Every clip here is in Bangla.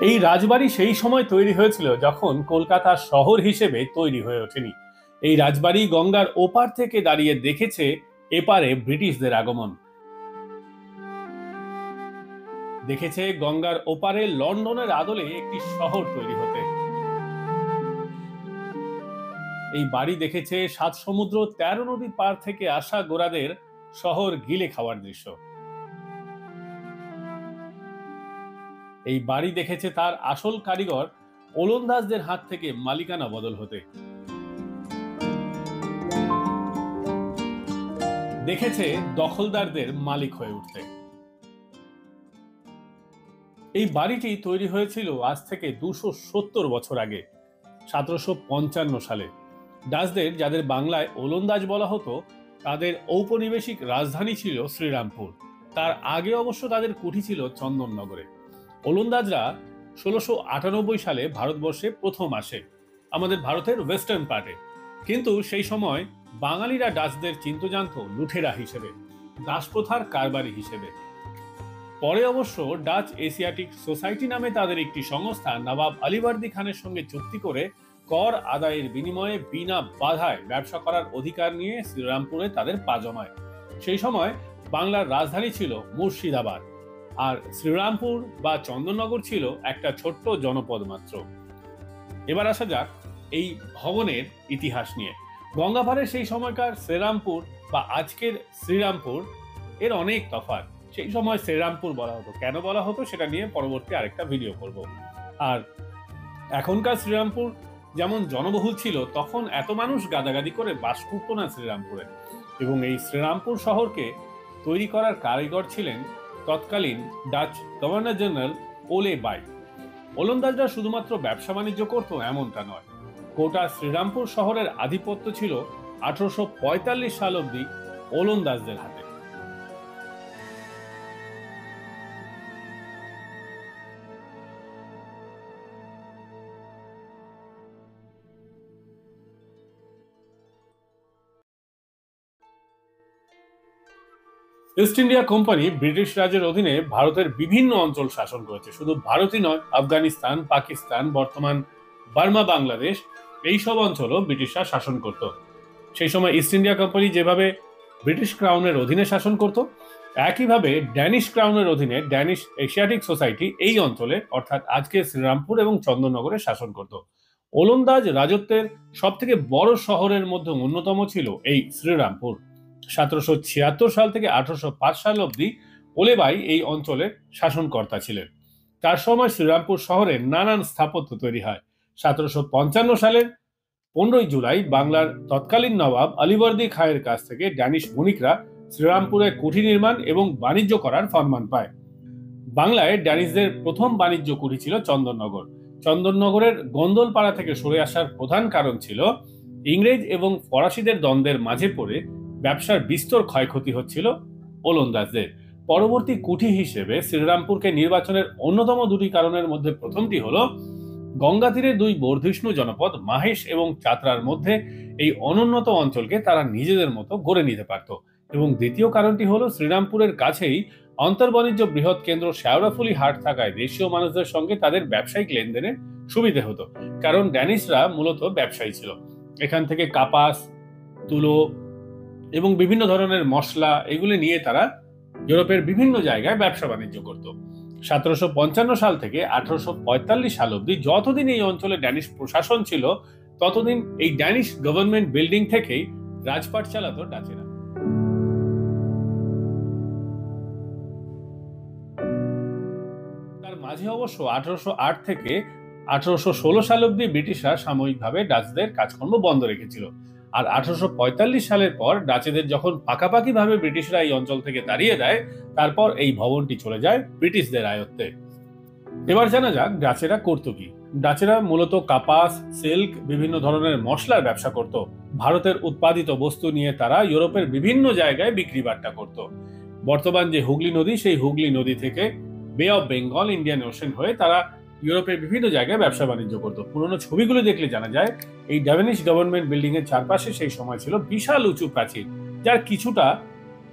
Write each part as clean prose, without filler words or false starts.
এই রাজবাড়ি সেই সময় তৈরি হয়েছিল যখন কলকাতা শহর হিসেবে তৈরি হয়ে ওঠেনি। এই রাজবাড়ি গঙ্গার ওপার থেকে দাঁড়িয়ে দেখেছে এপারে ব্রিটিশদের আগমন, দেখেছে গঙ্গার ওপারে লন্ডনের আদলে একটি শহর তৈরি হতে। এই বাড়ি দেখেছে সাত সমুদ্র ১৩ নদী পার থেকে আসা গোরাদের শহর গিলে খাওয়ার দৃশ্য। এই বাড়ি দেখেছে তার আসল কারিগর ওলন্দাজদের হাত থেকে মালিকানা বদল হতে, দেখেছে দখলদারদের মালিক হয়ে উঠতে। এই বাড়িটি তৈরি হয়েছিল আজ থেকে ২৭০ বছর আগে, ১৭৫৫ সালে। ডাচদের, যাদের বাংলায় ওলন্দাজ বলা হতো, তাদের ঔপনিবেশিক রাজধানী ছিল শ্রীরামপুর। তার আগে অবশ্য তাদের কুঠি ছিল চন্দননগরে। ওলন্দাজরা ১৬৯৮ সালে ভারতবর্ষে প্রথম আসে, আমাদের ভারতের ওয়েস্টার্ন পার্টে। কিন্তু সেই সময় বাঙালিরা ডাচদের চিনত জানত লুঠেরা হিসেবে, দাসপ্রথার কারবারি হিসেবে। পরে অবশ্য ডাচ এশিয়াটিক সোসাইটি নামে তাদের একটি সংস্থা নবাব আলীবর্দী খানের সঙ্গে চুক্তি করে কর আদায়ের বিনিময়ে বিনা বাধায় ব্যবসা করার অধিকার নিয়ে শ্রীরামপুরে তাদের পা জমায়। সেই সময় বাংলার রাজধানী ছিল মুর্শিদাবাদ, আর শ্রীরামপুর বা চন্দননগর ছিল একটা ছোট্ট জনপদ মাত্র। এবার আসা যাক এই ভবনের ইতিহাস নিয়ে। গঙ্গাপাড়ের সেই সময়কার শ্রীরামপুর বা আজকের শ্রীরামপুর এর অনেক তফাৎ। সেই সময় শ্রীরামপুর বলা হতো, কেন বলা হতো সেটা নিয়ে পরবর্তী আরেকটা ভিডিও করব। আর এখনকার শ্রীরামপুর যেমন জনবহুল ছিল, তখন এত মানুষ গাদাগাদি করে বাস করতো না শ্রীরামপুরে। এবং এই শ্রীরামপুর শহরকে তৈরি করার কারিগর ছিলেন তৎকালীন ডাচ গভর্নর জেনারেল ওলে বাই। ওলন্দাজরা শুধুমাত্র ব্যবসা বাণিজ্য করত এমনটা নয়, গোটা শ্রীরামপুর শহরের আধিপত্য ছিল ১৮৪৫ সাল অবধি ওলন্দাজদের হাতে। ইস্ট ইন্ডিয়া কোম্পানি ব্রিটিশ রাজের অধীনে ভারতের বিভিন্ন অঞ্চল শাসন করেছে। শুধু ভারতই নয়, আফগানিস্তান, পাকিস্তান, বর্তমান বার্মা, বাংলাদেশ, এইসব অঞ্চলও ব্রিটিশরা শাসন করত। সেই সময় ইস্ট ইন্ডিয়া কোম্পানি যেভাবে ব্রিটিশ ক্রাউনের অধীনে শাসন করত, একইভাবে ড্যানিশ ক্রাউনের অধীনে ড্যানিশ এশিয়াটিক সোসাইটি এই অঞ্চলে, অর্থাৎ আজকে শ্রীরামপুর এবং চন্দননগরে শাসন করত। ওলন্দাজ রাজত্বের সব থেকে বড় শহরের মধ্যে অন্যতম ছিল এই শ্রীরামপুর। ১৭৭৬ সাল থেকে ১৮০৫ সাল অবধি ওলেবাই এই অঞ্চলের শাসনকর্তা ছিলেন। তার সময় শ্রীরামপুর শহরে নানান স্থাপত্য তৈরি হয়। ১৭৫৫ সালের ১৫ই জুলাই বাংলার তৎকালীন নবাব আলীবর্দী খাঁয়ের কাছ থেকে ড্যানিশ বণিকরা শ্রীরামপুরে কুঠি নির্মাণ এবং বাণিজ্য করার ফরমান পায়। বাংলায় ড্যানিশদের প্রথম বাণিজ্য কুঠি ছিল চন্দননগর। চন্দননগরের গন্দলপাড়া থেকে সরে আসার প্রধান কারণ ছিল ইংরেজ এবং ফরাসিদের দ্বন্দ্বের মাঝে পড়ে ব্যবসার বিস্তর ক্ষয়ক্ষতি হচ্ছিল ওলন্দাজদের। পরবর্তী কুঠি হিসেবে শ্রীরামপুরকে নির্বাচনের অন্যতম দুটি কারণের মধ্যে প্রথমটি হলো গঙ্গা তীরে দুই বর্ধিষ্ণু জনপদ মাহেশ এবং চাতরার মধ্যে এই অনুন্নত অঞ্চলকে তারা নিজেদের মতো গড়ে নিতে পারত, এবং দ্বিতীয় কারণটি হলো শ্রীরামপুরের কাছেই অন্তর্বাণিজ্য বৃহৎ কেন্দ্র শেওড়াফুলি হাট থাকায় দেশীয় মানুষদের সঙ্গে তাদের ব্যবসায়িক লেনদেনের সুবিধে হতো, কারণ ড্যানিশরা মূলত ব্যবসায়ী ছিল। এখান থেকে কাপাস, তুলো এবং বিভিন্ন ধরনের মশলা এগুলি নিয়ে তারা ইউরোপের বিভিন্ন জায়গায় ব্যবসা বাণিজ্য করত। ১৭৫৫ সাল থেকে ১৮৪৫ সাল অবধি যতদিন এই অঞ্চলে ড্যানিশ প্রশাসন ছিল, ততদিন এই ড্যানিশ গভর্নমেন্ট বিল্ডিং থেকেই রাজপাট চালাতো ডাচেরা। তার মাঝে অবশ্য ১৮০৮ থেকে ১৮১৬ সাল অবধি ব্রিটিশরা সাময়িকভাবে ডাচদের কাজকর্ম বন্ধ রেখেছিল। আর ১৮৪৫ সালের পর ডাচেদের যখন পাকাপাকিভাবে ব্রিটিশরা এই অঞ্চল থেকে তাড়িয়ে দেয়, তারপর এই ভবনটি চলে যায় ব্রিটিশদের আয়ত্তে। এবার জানা যাক ডাচেরা করতো কি। ডাচেরা মূলত কাপাস, সিল্ক, বিভিন্ন ধরনের মশলার ব্যবসা করত। ভারতের উৎপাদিত বস্তু নিয়ে তারা ইউরোপের বিভিন্ন জায়গায় বিক্রি বাট্টা করত। বর্তমান যে হুগলি নদী, সেই হুগলি নদী থেকে বে অফ বেঙ্গল, ইন্ডিয়ান ওশেন হয়ে তারা ইউরোপের বিভিন্ন জায়গায় ব্যবসা বাণিজ্য করত। পুরোনো ছবিগুলো দেখলে জানা যায় এই ড্যানিশ গভর্নমেন্ট বিল্ডিং এর চারপাশে সেই সময় ছিল বিশাল উঁচু প্রাচীর, যার কিছুটা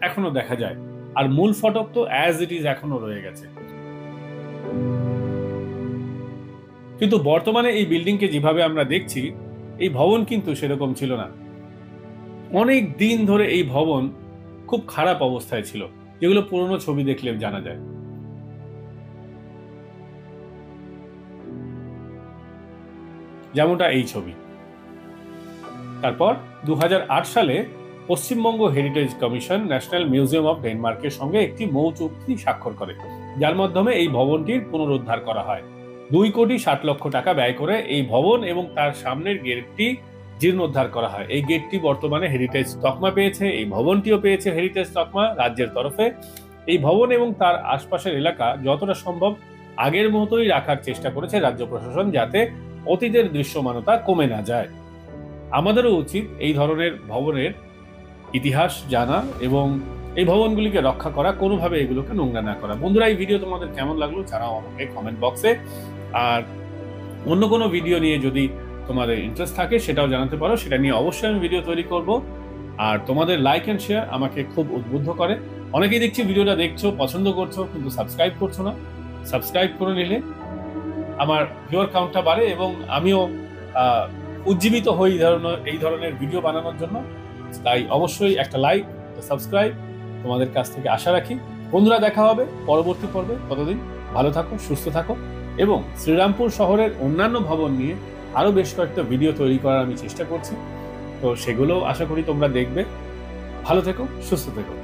এখনো দেখা যায়। আর মূল ফটক তো অ্যাজ ইট ইজ এখনো রয়ে গেছে। কিন্তু বর্তমানে এই বিল্ডিংকে যেভাবে আমরা দেখছি, এই ভবন কিন্তু সেরকম ছিল না। অনেক দিন ধরে এই ভবন খুব খারাপ অবস্থায় ছিল, যেগুলো পুরনো ছবি দেখলে জানা যায়। যেমনটা এই ছবি। তারপর 2008 সালে Paschimbanga heritage commission national museum of ডেনমার্কের সঙ্গে একটি মৌ চুক্তি স্বাক্ষর করে, যার মাধ্যমে এই ভবনটির পুনরুদ্ধার করা হয়। 2,60,00,000 টাকা ব্যয় করে এই ভবন এবং তার সামনের গেটটি জীর্ণোদ্ধার করা হয়। এই গেটটি বর্তমানে হেরিটেজ তকমা পেয়েছে, এই ভবনটিও পেয়েছে হেরিটেজ তকমা রাজ্যের তরফে। এই ভবন এবং তার আশপাশের এলাকা যতটা সম্ভব আগের মতোই রাখার চেষ্টা করেছে রাজ্য প্রশাসন, যাতে অতীতের দৃশ্যমানতা কমে না যায়। আমাদেরও উচিত এই ধরনের ভবনের ইতিহাস জানা এবং এই ভবনগুলিকে রক্ষা করা, কোনোভাবে এগুলোকে নোংরা না করা। বন্ধুরা, এই ভিডিও তোমাদের কেমন লাগলো জানাও আমাকে কমেন্ট বক্সে। আর অন্য কোনো ভিডিও নিয়ে যদি তোমাদের ইন্টারেস্ট থাকে সেটাও জানাতে পারো, সেটা নিয়ে অবশ্যই আমি ভিডিও তৈরি করব। আর তোমাদের লাইক অ্যান্ড শেয়ার আমাকে খুব উদ্বুদ্ধ করে। অনেকেই দেখছি ভিডিওটা দেখছো, পছন্দ করছো, কিন্তু সাবস্ক্রাইব করছো না। সাবস্ক্রাইব করে নিলে আমার ভিউয়ার কাউন্টটা বাড়ে এবং আমিও উজ্জীবিত হই এই ধরনের ভিডিও বানানোর জন্য। তাই অবশ্যই একটা লাইক, সাবস্ক্রাইব তোমাদের কাছ থেকে আশা রাখি। বন্ধুরা, দেখা হবে পরবর্তী পর্বে। ততদিন ভালো থাকো, সুস্থ থাকো এবং শ্রীরামপুর শহরের অন্যান্য ভবন নিয়ে আরো বেশ কয়েকটা ভিডিও তৈরি করার আমি চেষ্টা করছি। তো সেগুলো আশা করি তোমরা দেখবে। ভালো থেকো, সুস্থ থেকো।